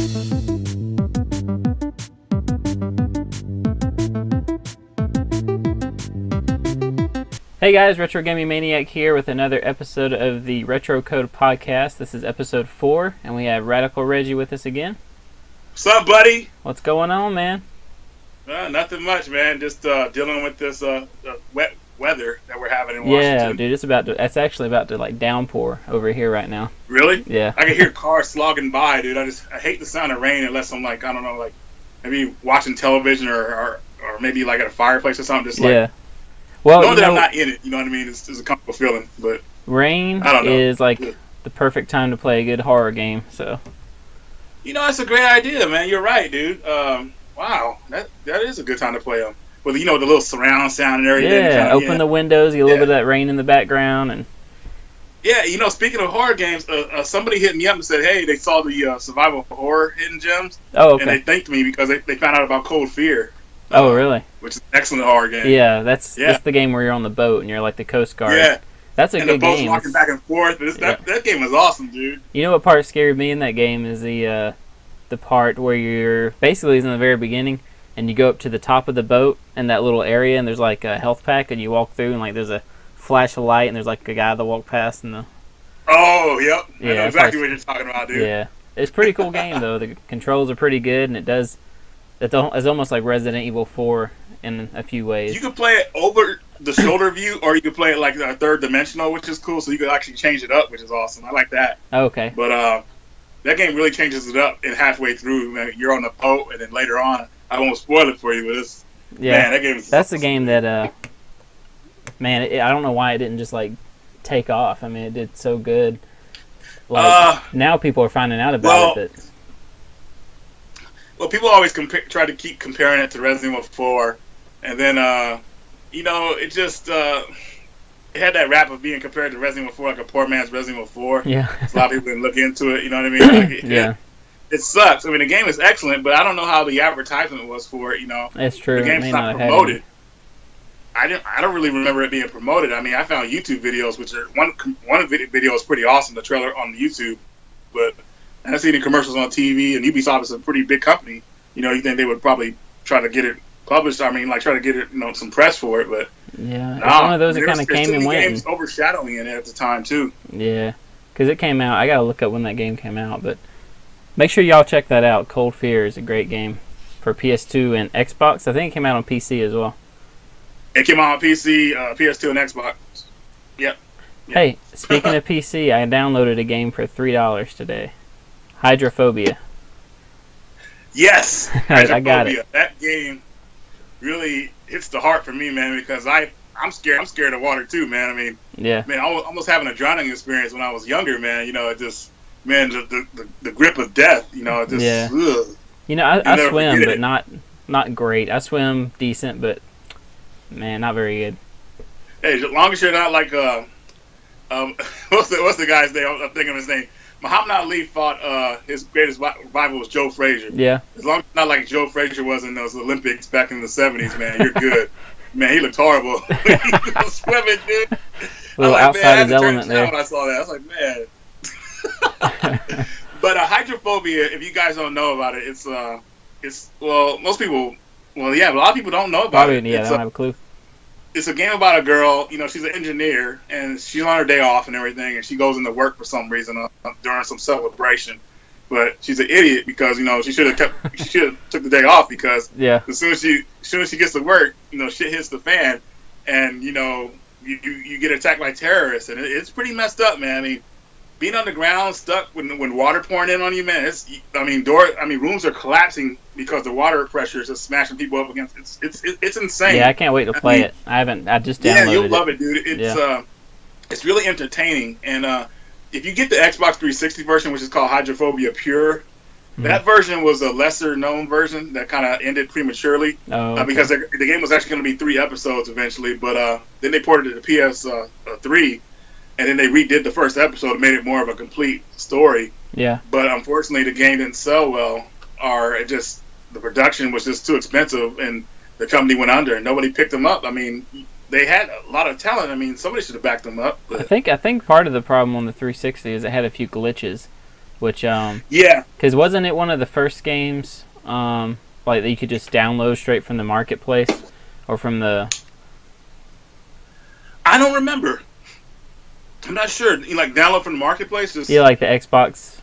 Hey guys, Retro Gaming Maniac here with another episode of the RetroCode Podcast. This is episode 4, and we have Radical Reggie with us again. What's up, buddy? What's going on, man? Nothing much, man. Just dealing with this wet weather that we're having in Washington. Yeah, dude, it's actually about to like downpour over here right now. Really? Yeah. I can hear cars slogging by, dude. I hate the sound of rain unless I'm like, I don't know, like maybe watching television or maybe like at a fireplace or something. Just like, yeah. Well, knowing that I'm not in it, you know what I mean? It's a comfortable feeling. But rain I don't know. is like the perfect time to play a good horror game. So. You know, that's a great idea, man. You're right, dude. Wow, that is a good time to play them. With the little surround sound and everything. Yeah, open the windows, get a little bit of that rain in the background, and. Yeah, speaking of horror games, somebody hit me up and said, hey, they saw the survival horror hidden gems. Oh, okay. And they thanked me because they found out about Cold Fear. Oh, really? Which is an excellent horror game. Yeah, that's the game where you're on the boat and you're like the Coast Guard. Yeah. That's a good game. And the boat's walking back and forth. That game is awesome, dude. You know what part scared me in that game is the part where you're basically in the very beginning and you go up to the top of the boat in that little area and there's like a health pack and you walk through and like there's a flash of light and there's like a guy that walked past and the... Oh, yep. Yeah, I know exactly what you're talking about, dude. Yeah. It's a pretty cool game, though. The controls are pretty good, and it's almost like Resident Evil 4 in a few ways. You can play it over the shoulder view, or you can play it like third dimensional, which is cool, so you can actually change it up, which is awesome. I like that. Okay. But that game really changes it up and halfway through. Man, you're on the boat, and then later on, I won't spoil it for you, but man, that game is that's a game that, man, I don't know why it didn't just, like, take off. I mean, it did so good. Like, now people are finding out about it. Well, people always try to keep comparing it to Resident Evil 4, and then, it just it had that rap of being compared to Resident Evil 4 like a poor man's Resident Evil 4. Yeah. So a lot of people didn't look into it, you know what I mean? Like, yeah. It sucks. I mean, the game is excellent, but I don't know how the advertisement was for it, That's true. The game's not promoted. I don't really remember it being promoted. I mean, I found YouTube videos, which are one video is pretty awesome, the trailer on YouTube, but I haven't seen any commercials on TV. And Ubisoft is a pretty big company. You think they would probably try to get it published? I mean, like try to get it, some press for it. But yeah, it's one of those that kind of came and went. Games overshadowing it at the time too. Yeah, because it came out. I gotta look up when that game came out, but make sure y'all check that out. Cold Fear is a great game for PS2 and Xbox. I think it came out on PC as well. It came out on PC, PS2, and Xbox. Yep. Hey, speaking of PC, I downloaded a game for $3 today. Hydrophobia. Yes, Hydrophobia. I got it. That game really hits the heart for me, man, because I'm scared. I'm scared of water too, man. I mean, yeah, man, I was almost having a drowning experience when I was younger, man. It just, man, the grip of death. It just, yeah. Ugh. I swim, but not great. I swim decent, but man, not very good. Hey, as long as you're not like what's the guy's name? I'm thinking of his name. Muhammad Ali fought his greatest rival was Joe Frazier. Yeah. As long as you're not like Joe Frazier was in those Olympics back in the 70s, man, you're good. Man, he looked horrible. He was swimming, dude. A little outside his element there. When I saw that, I was like, man. But hydrophobia, if you guys don't know about it, it's most people. Well, yeah, a lot of people don't know about it. Yeah, they don't have a clue. It's a game about a girl. She's an engineer, and she's on her day off and everything, and she goes into work for some reason during some celebration. But she's an idiot because she should have took the day off because as soon as she gets to work, shit hits the fan, and you get attacked by terrorists, and it's pretty messed up, man. I mean, being on the ground, stuck when water pouring in on you, man. Rooms are collapsing because the water pressure is just smashing people up against. It's insane. Yeah, I can't wait to play it. I just downloaded it. Yeah, you'll love it, dude. It's really entertaining. And if you get the Xbox 360 version, which is called Hydrophobia Pure, that version was a lesser known version that kind of ended prematurely because the game was actually going to be 3 episodes eventually. But then they ported it to PS3. And then they redid the first episode and made it more of a complete story. Yeah. But unfortunately, the game didn't sell well, or the production was just too expensive, and the company went under, and nobody picked them up. I mean, they had a lot of talent. I mean, somebody should have backed them up. But I think part of the problem on the 360 is it had a few glitches, which yeah, because wasn't it one of the first games like that you could just download straight from the marketplace or from the? I don't remember. I'm not sure. You like download from the marketplace? Yeah, like the Xbox.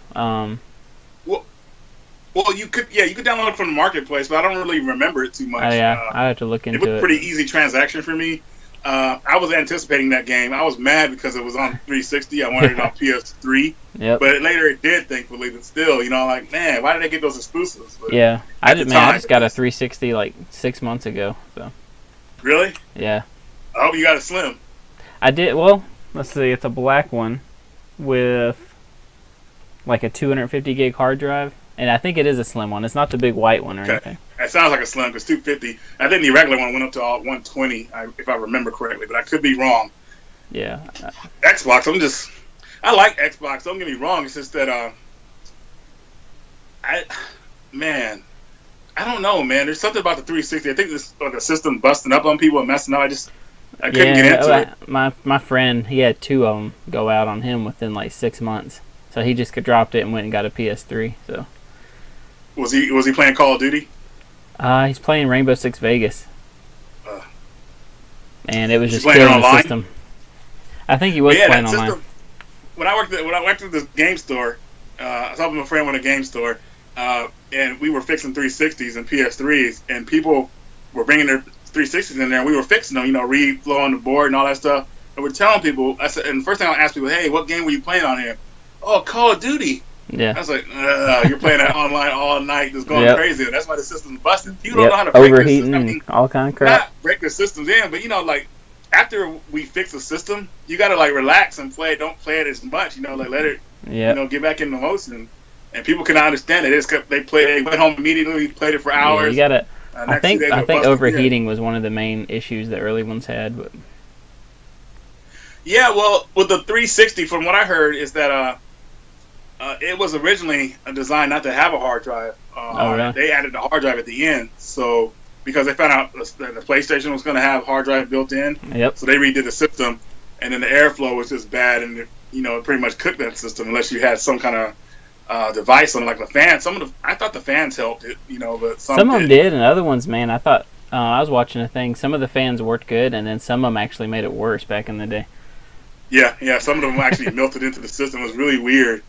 Well, you could download it from the marketplace, but I don't really remember it too much. Oh yeah, I have to look into it. It was a pretty easy transaction for me. I was anticipating that game. I was mad because it was on 360. I wanted it on PS3. Yep. But later it did, thankfully. But still, like, man, why did they get those exclusives? But yeah, I just got a 360 like 6 months ago. So. Really? Yeah. I hope you got a Slim. I did. Well, let's see. It's a black one with like a 250 gig hard drive. And I think it is a slim one. It's not the big white one or anything. It sounds like a slim because 250. I think the regular one went up to 120, if I remember correctly, but I could be wrong. Yeah. Xbox. I like Xbox. Don't get me wrong. It's just that I don't know, man. There's something about the 360. I think this like a system busting up on people and messing up. I couldn't get into it. My friend, he had 2 of them go out on him within like 6 months. So he just dropped it and went and got a PS3. So. Was he playing Call of Duty? He's playing Rainbow Six Vegas. And it was just killing the system. I think he was playing online. System, when I worked at this game store, I was helping a friend with a game store, and we were fixing 360s and PS3s, and people were bringing their 360s in there, and we were fixing them, reflow on the board and all that stuff. And we're telling people, and the first thing I asked people, hey, what game were you playing on here? Oh, Call of Duty. Yeah. I was like, you're playing that online all night, just going crazy. That's why the system's busted. People don't know how to break overheating and all kind of crap. Not break the systems in, but like after we fix the system, you gotta like relax and play. Don't play it as much. Like let it, get back in the motion. And people cannot understand it. They went home immediately, played it for hours. Yeah, you gotta. I think overheating was one of the main issues the early ones had. But yeah, well, with the 360, from what I heard, is that it was originally designed not to have a hard drive. Really? They added the hard drive at the end, so because they found out the PlayStation was going to have hard drive built in. Yep. So they redid the system, and then the airflow was just bad, and it pretty much cooked that system unless you had some kind of device on like the fan. I thought the fans helped it, but some of them did, and other ones, man, I thought I was watching a thing. Some of the fans worked good, and then some of them actually made it worse back in the day. Yeah. Some of them actually melted into the system. It was really weird.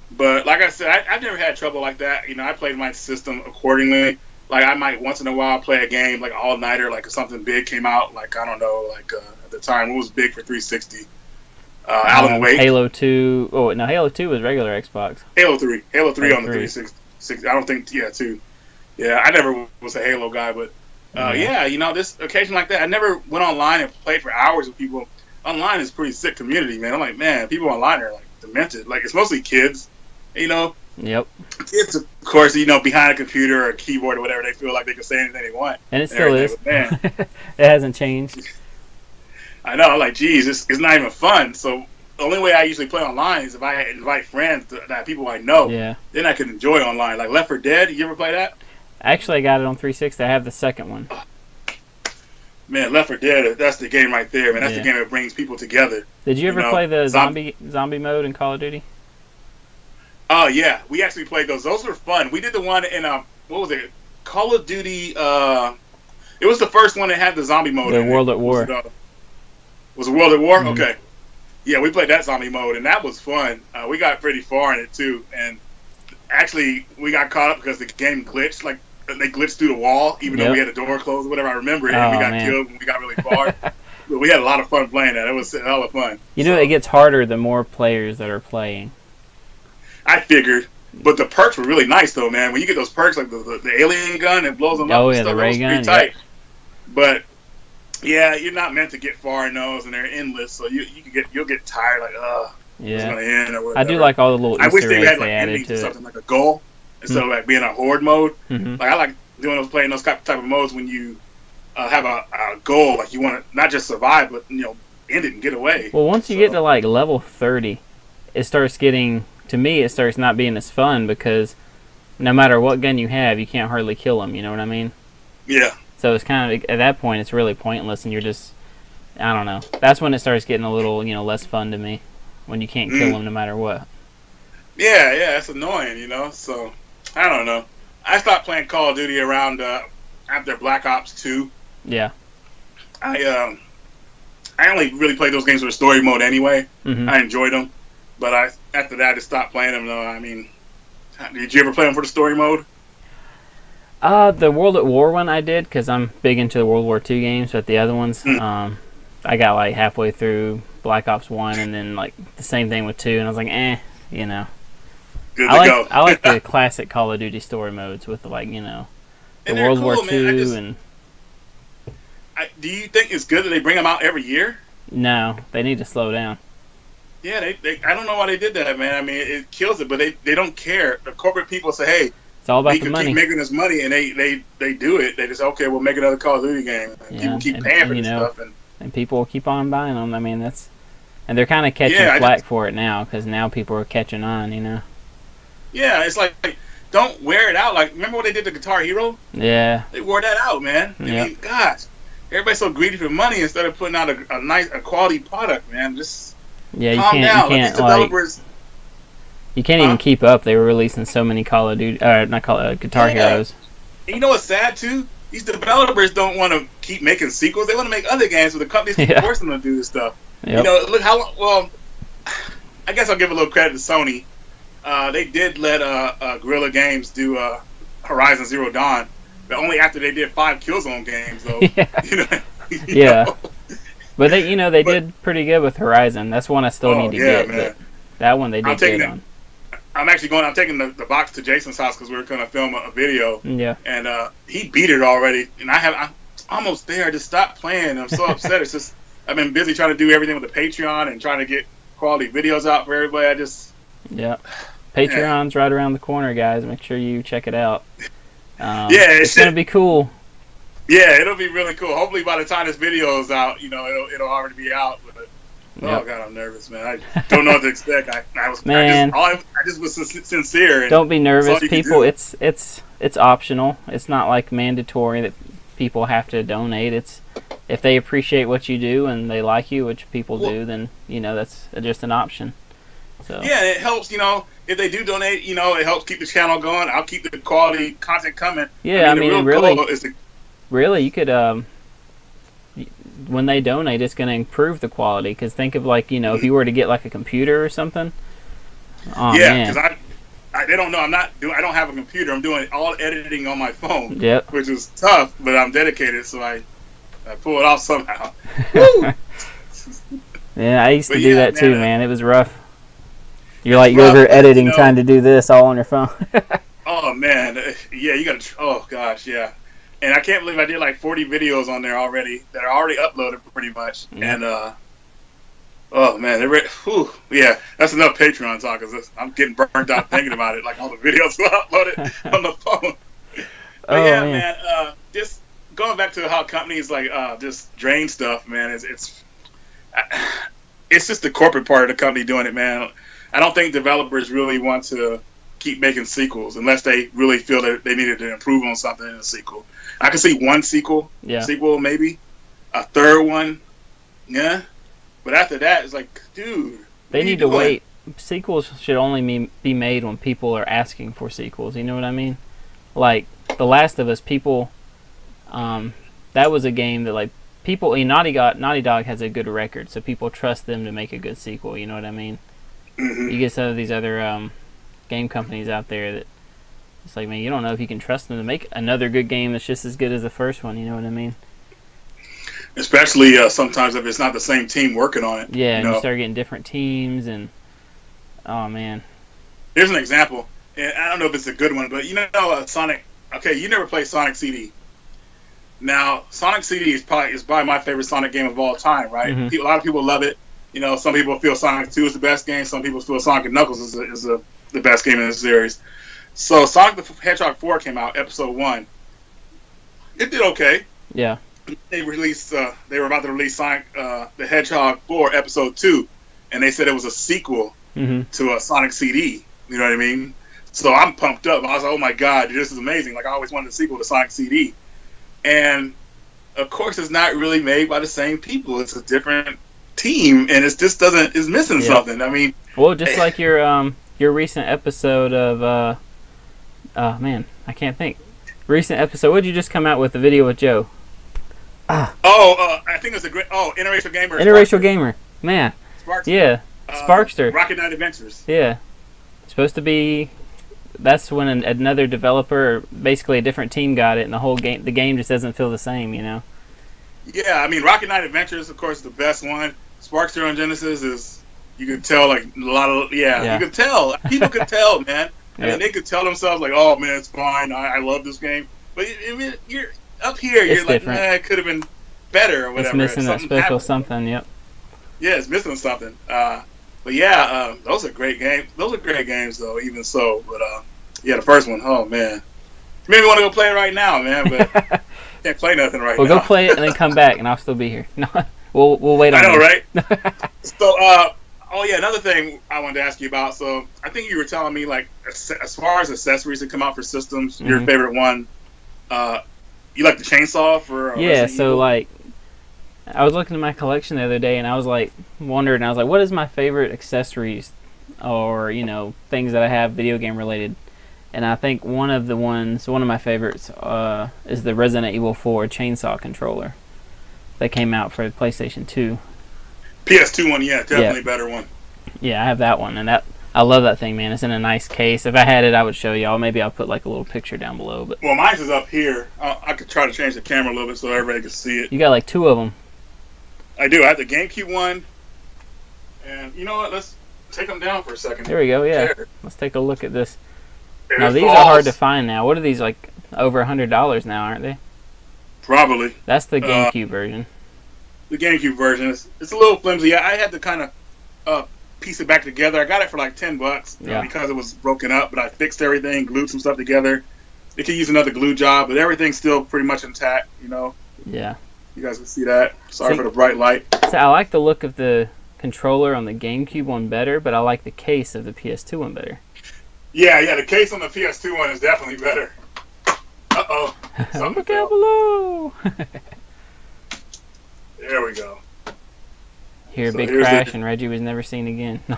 But like I said, I've never had trouble like that. I played my system accordingly. Like I might once in a while play a game like all nighter, like if something big came out, like I don't know, like at the time what was big for 360. Alan Wake. Halo 2. Oh no, Halo 2 was regular Xbox. Halo 3 on the 360. I don't think 2. Yeah, I never was a Halo guy, but this occasion like that, I never went online and played for hours with people. Online is a pretty sick community, man. I'm like, man, people online are like demented. Like it's mostly kids, Yep. Kids, of course, behind a computer or a keyboard or whatever, they feel like they can say anything they want. And it still is. Man, it hasn't changed. I know. I'm like, geez, it's not even fun. So the only way I usually play online is if I invite friends that people I know. Yeah. Then I can enjoy online. Like Left 4 Dead. You ever play that? Actually, I got it on 360. I have the second one. Man, Left 4 Dead, that's the game right there, man. That's the game that brings people together. Did you ever play the zombie mode in Call of Duty? Oh, yeah. We actually played those. Those were fun. We did the one in, what was it? Call of Duty, it was the first one that had the zombie mode in World at War. Was it World at War? Mm-hmm. Okay. Yeah, we played that zombie mode, and that was fun. We got pretty far in it, too. And actually, we got caught up because the game glitched. Like, they glitched through the wall, even though we had the door closed or whatever. I remember it, and we got killed when we got really far. But we had a lot of fun playing that. It was a hell of fun. It gets harder the more players that are playing. I figured. But the perks were really nice, though, man. When you get those perks, like the alien gun, it blows them up. Oh, yeah, the ray gun. Tight. Yep. But, yeah, you're not meant to get far in those, and they're endless. So you'll get tired, like, it's going to end or whatever. I do like all the little Easter eggs they had, like, added endings to or it. something, like a goal. Instead of like being a horde mode, Mm-hmm. like I like playing those type of modes when you have a goal, like you want to not just survive, but end it and get away. Well, once you get to like level 30, it starts not being as fun because no matter what gun you have, you can't hardly kill them. You know what I mean? Yeah. So it's kind of at that point, it's really pointless, and you're just, I don't know. That's when it starts getting a little, less fun to me, when you can't kill them no matter what. Yeah, it's annoying, So I don't know. I stopped playing Call of Duty around after Black Ops 2. Yeah. I only really played those games with a story mode anyway. Mm-hmm. I enjoyed them, but after that I just stopped playing them. I mean, did you ever play them for the story mode? The World at War one I did, because I'm big into the World War II games, but the other ones, I got like halfway through Black Ops 1, and then like the same thing with 2, and I was like, Good to go. I like the classic Call of Duty story modes with the World War II and... do you think it's good that they bring them out every year? No, they need to slow down. Yeah, I don't know why they did that, man. I mean, it kills it, but they don't care. The corporate people say, hey, it's all about we the can money. keep making this money, and they do it. They just, okay, we'll make another Call of Duty game. And people keep paying for this stuff. And people will keep on buying them. I mean, and they're kind of catching flack for it now, because now people are catching on, Yeah, it's like, don't wear it out. Like, remember what they did to Guitar Hero? Yeah. They wore that out, man. I mean, gosh. Everybody's so greedy for money instead of putting out a quality product, man. Just calm down. You can't developers, you can't even keep up. They were releasing so many Call of Duty, Guitar Heroes. And you know what's sad too? These developers don't want to keep making sequels. They want to make other games, so the companies keep forcing them to do this stuff. Yep. Look how long. Well, I guess I'll give a little credit to Sony. They did let Guerrilla Games do Horizon Zero Dawn, but only after they did 5 Killzone games, though. But they did pretty good with Horizon. That's one I still need to get. Man. That one they did good on. I'm taking the box to Jason's house because we were going to film a video. Yeah. And he beat it already, and I'm almost there. I just stopped playing. I'm so upset. It's just I've been busy trying to do everything with the Patreon and trying to get quality videos out for everybody. Patreon's right around the corner, guys. Make sure you check it out. It's gonna be cool. Yeah, it'll be really cool. Hopefully, by the time this video is out, it'll already be out. But oh god, I'm nervous, man. I don't know what to expect. I just was sincere. And don't be nervous, people. It's optional. It's not like mandatory that people have to donate. It's if they appreciate what you do and they like you, which people do, then that's just an option. So yeah, it helps. If they do donate, it helps keep the channel going. I'll keep the quality content coming. Yeah, really, you could when they donate, it's going to improve the quality. Because think of if you were to get like a computer or something. Oh, yeah, because they don't know I don't have a computer. I'm doing all editing on my phone. Yep. Which is tough, but I'm dedicated, so I pull it off somehow. Woo! Yeah, I used to do that too, man. It was rough. You're over editing, trying to do this all on your phone. Oh man, yeah, you got to. Oh gosh, yeah. And I can't believe I did like 40 videos on there already that are already uploaded pretty much. Yeah. And oh man, yeah, that's enough Patreon talk. Cause I'm getting burnt out thinking about it. Like all the videos were uploaded on the phone. But man, just going back to how companies just drain stuff, man. It's just the corporate part of the company doing it, man. I don't think developers really want to keep making sequels unless they really feel that they needed to improve on something in a sequel. I can see one sequel maybe, a third one, yeah. But after that, it's like, dude, they need to wait. Sequels should only be made when people are asking for sequels. You know what I mean? Like The Last of Us, people. That was a game that people. Naughty Dog has a good record, so people trust them to make a good sequel. You know what I mean? Mm-hmm. You get some of these other game companies out there that it's like, man, you don't know if you can trust them to make another good game that's just as good as the first one. You know what I mean? Especially sometimes if it's not the same team working on it. Yeah, and you start getting different teams, and oh man. Here's an example, and I don't know if it's a good one, but Sonic. Okay, you never played Sonic CD. Now, Sonic CD is probably my favorite Sonic game of all time, right? Mm-hmm. A lot of people love it. Some people feel Sonic 2 is the best game. Some people feel Sonic & Knuckles is the best game in the series. So Sonic the Hedgehog 4 came out, episode 1. It did okay. Yeah. They were about to release Sonic the Hedgehog 4, episode 2, and they said it was a sequel to a Sonic CD. You know what I mean? So I'm pumped up. I was like, oh my god, this is amazing. Like I always wanted a sequel to Sonic CD. And of course, it's not really made by the same people. It's a different team, and it's missing something. I mean, well, just like your your recent episode of oh man, I can't think. Recent episode. What did you just come out with? The video with Joe? I think it was a great. Interracial Gamer. Interracial Gamer. Man. Sparkster. Yeah. Sparkster. Rocket Knight Adventures. Yeah. Supposed to be. That's when another developer, or basically a different team, got it, and the game just doesn't feel the same, you know. Yeah, I mean, Rocket Knight Adventures, of course, is the best one. Sparkster on Genesis is, you could tell, like, a lot of, you could tell. People could tell, man. I mean, they could tell themselves, like, oh, man, it's fine. I love this game. But I mean, you're up here, you're like, different. it could have been better or whatever. It's missing that special something, yep. Yeah, it's missing something. But yeah, those are great games. Those are great games, though, even so. But yeah, the first one, oh, man. Maybe want to go play it right now, man, but can't play nothing right now. We'll go play it and then come back, and I'll still be here. No, we'll wait on I know, you. Right? So, another thing I wanted to ask you about. So, I think you were telling me, like, as far as accessories that come out for systems, your favorite one, you like the chainsaw for Resident Evil? Like, I was looking at my collection the other day, and I was like, wondering, what is my favorite accessories or, things that I have video game related? And I think one of my favorites is the Resident Evil 4 chainsaw controller that came out for the PlayStation 2. PS2 one, yeah, definitely better one. Yeah, I have that one, and I love that thing, man. It's in a nice case. If I had it, I would show y'all. Maybe I'll put like a little picture down below. But well, mine is up here. I could try to change the camera a little bit so everybody can see it. You got like 2 of them. I do. I have the GameCube one, and you know what? Let's take them down for a second. There we go. Yeah, let's take a look at this. Now these are hard to find now. What are these, like over $100 now, aren't they? Probably. That's the GameCube version. The GameCube version it's a little flimsy. I had to kind of piece it back together. I got it for like $10 because it was broken up, but I fixed everything, glued some stuff together. It could use another glue job, but everything's still pretty much intact. Yeah. You guys can see that. Sorry for the bright light. So I like the look of the controller on the GameCube one better, but I like the case of the PS2 one better. Yeah, the case on the PS2 one is definitely better. Uh-oh. Look out below! There we go. Big crash, and Reggie was never seen again. So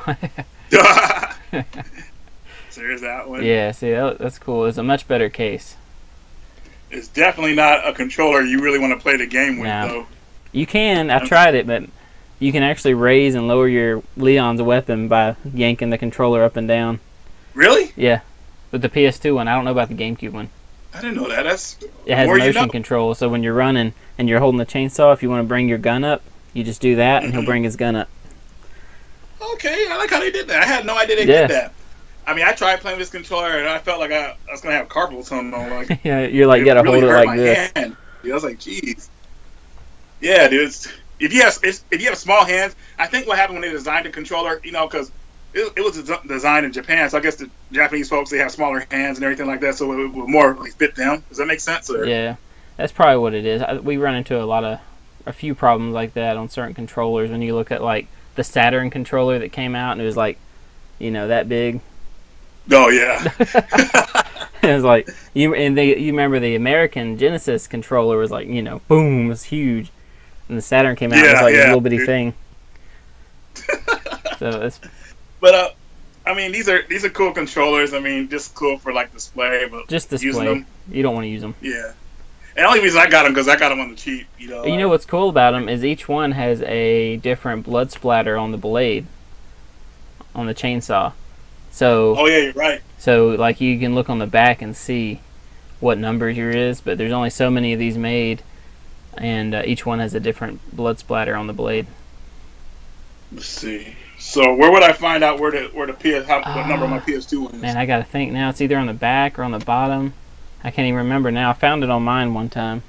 here's that one. Yeah, see, that's cool. It's a much better case. It's definitely not a controller you really want to play the game with, though. You can. I've tried it, but you can actually raise and lower your Leon's weapon by yanking the controller up and down. Really? Yeah. With the PS2 one. I don't know about the GameCube one. I didn't know that. It has motion control, so when you're running and you're holding the chainsaw, if you want to bring your gun up, you just do that, and he'll bring his gun up. Okay, I like how they did that. I had no idea they did that. I mean, I tried playing this controller, and I felt like I was going to have carpal tunnel. Like, yeah, you're like, you got to hold it like this. Hand. Yeah, I was like, jeez. Yeah, dude. If you have small hands, I think what happened when they designed the controller, because it was designed in Japan, so I guess the Japanese folks, they have smaller hands and everything like that, so it would more like fit them. Does that make sense? Or? Yeah, that's probably what it is. We run into a few problems like that on certain controllers. When you look at like the Saturn controller that came out, and it was like, that big. Oh yeah. It was like you remember the American Genesis controller was like boom, it was huge, and the Saturn came out, it was like a little bitty thing. So it's. But I mean, these are cool controllers. I mean, just cool for like display, but just display. Using them, you don't want to use them. Yeah. And the only reason I got them because I got them on the cheap. You know what's cool about them is each one has a different blood splatter on the blade, on the chainsaw. So. Oh yeah, you're right. So like you can look on the back and see what numbers yours is, but there's only so many of these made, and each one has a different blood splatter on the blade. Let's see. So where would I find out what number my PS2 one is? Man, I gotta think now. It's either on the back or on the bottom. I can't even remember now. I found it on mine one time.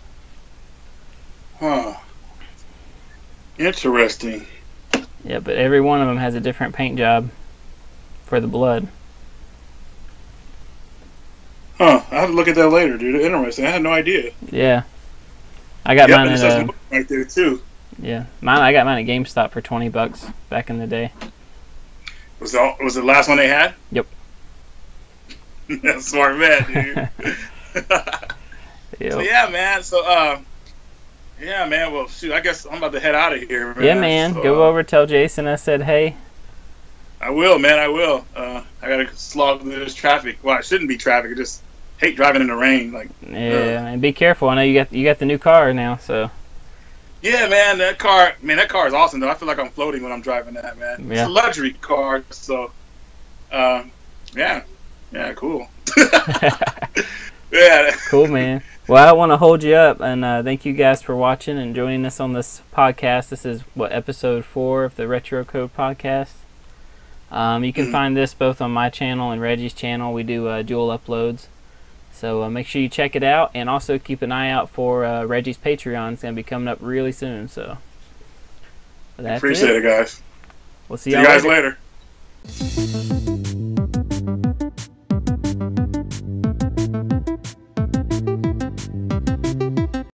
Huh. Interesting. Yeah, but every one of them has a different paint job for the blood. Huh. I have to look at that later, dude. Interesting. I had no idea. Yeah. I got mine at right there too. Yeah, I got mine at GameStop for $20 back in the day. Was it the last one they had? Yep. That's smart man, dude. Yep. So yeah, man. So yeah, man. Well, shoot. I guess I'm about to head out of here, man. Yeah, man. So, go over, tell Jason I said hey. I will, man. I will. I gotta slog through this traffic. Well, it shouldn't be traffic. I just hate driving in the rain. Like, yeah, and be careful. I know you got the new car now, so. Yeah, man. That car is awesome though. I feel like I'm floating when I'm driving that, man. Yeah. It's a luxury car, so. Yeah, cool. Yeah. Cool, man. Well, I want to hold you up, and thank you guys for watching and joining us on this podcast. This is, episode 4 of the RetroCode Podcast. You can find this both on my channel and Reggie's channel. We do dual uploads. So make sure you check it out, and also keep an eye out for Reggie's Patreon. It's going to be coming up really soon. So that's Appreciate it, guys. We'll see you guys later.